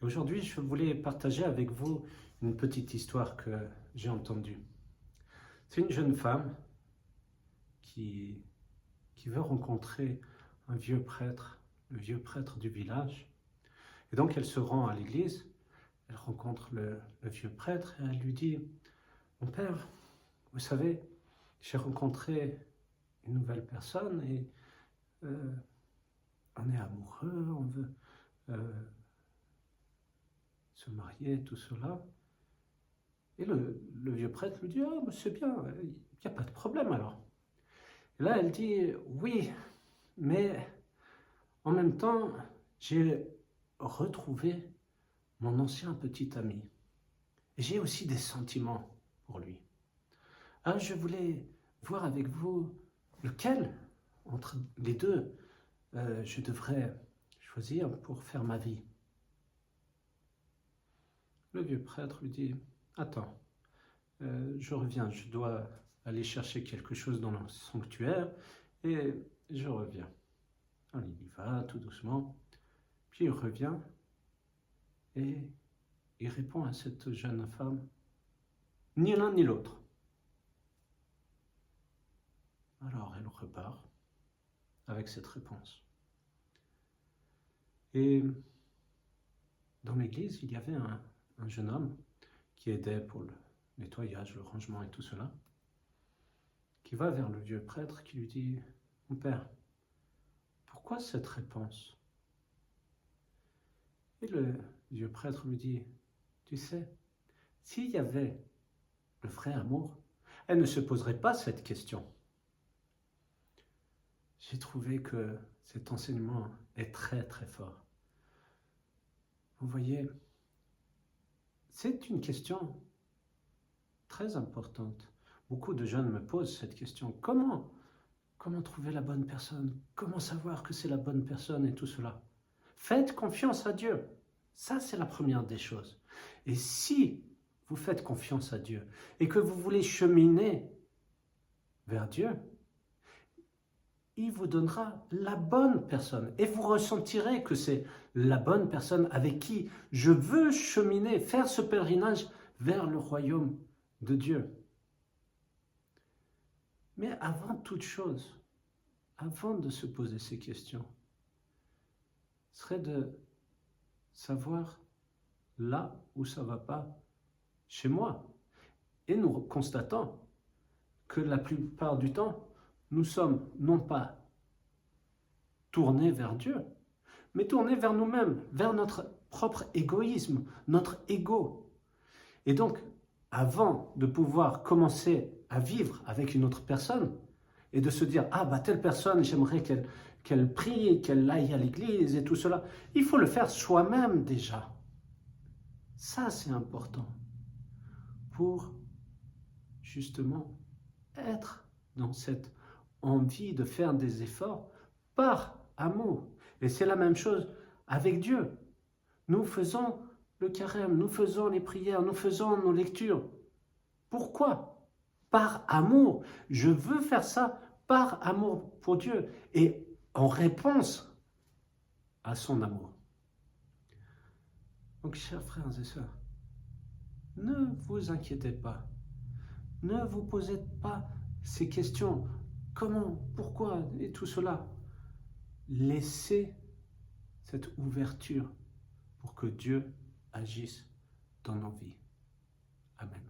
Aujourd'hui, je voulais partager avec vous une petite histoire que j'ai entendue. C'est une jeune femme qui, qui veut rencontrer un vieux prêtre, le vieux prêtre du village. Et donc, elle se rend à l'église, elle rencontre le vieux prêtre et elle lui dit: « Mon père, vous savez, j'ai rencontré une nouvelle personne et on est amoureux, on veut se marier, tout cela. » Et le vieux prêtre lui dit: « Ah, mais c'est bien, il n'y a pas de problème alors. » Et là, elle dit: « Oui, mais en même temps, j'ai retrouvé mon ancien petit ami. Et j'ai aussi des sentiments pour lui. Ah, je voulais voir avec vous lequel entre les deux je devrais choisir pour faire ma vie. » Le vieux prêtre lui dit: « Attends, je reviens, je dois aller chercher quelque chose dans le sanctuaire et je reviens. » Alors, il y va tout doucement, puis il revient et il répond à cette jeune femme: « Ni l'un ni l'autre. » Alors elle repart avec cette réponse. Et dans l'église, il y avait un jeune homme qui aidait pour le nettoyage, le rangement et tout cela, qui va vers le vieux prêtre qui lui dit: « Mon père, pourquoi cette réponse ?» Et le vieux prêtre lui dit: « Tu sais, s'il y avait le vrai amour, elle ne se poserait pas cette question. » J'ai trouvé que cet enseignement est très très fort. Vous voyez, c'est une question très importante. Beaucoup de jeunes me posent cette question: comment trouver la bonne personne? Comment savoir que c'est la bonne personne et tout cela? Faites confiance à Dieu. Ça, c'est la première des choses. Et si vous faites confiance à Dieu et que vous voulez cheminer vers Dieu, il vous donnera la bonne personne. Et vous ressentirez que c'est la bonne personne avec qui je veux cheminer, faire ce pèlerinage vers le royaume de Dieu. Mais avant toute chose, avant de se poser ces questions, serait de savoir là où ça ne va pas chez moi. Et nous constatons que la plupart du temps, nous sommes non pas tournés vers Dieu, mais tournés vers nous-mêmes, vers notre propre égoïsme, notre ego. Et donc, avant de pouvoir commencer à vivre avec une autre personne et de se dire: « Ah, bah telle personne, j'aimerais qu'elle prie, qu'elle aille à l'église et tout cela », il faut le faire soi-même déjà. Ça, c'est important pour justement être dans cette envie de faire des efforts par amour. Et c'est la même chose avec Dieu. Nous faisons le carême, nous faisons les prières, nous faisons nos lectures. Pourquoi? Par amour. Je veux faire ça par amour pour Dieu et en réponse à son amour. Donc, chers frères et sœurs, ne vous inquiétez pas. Ne vous posez pas ces questions. Comment? Pourquoi? Et tout cela. Laissez cette ouverture pour que Dieu agisse dans nos vies. Amen.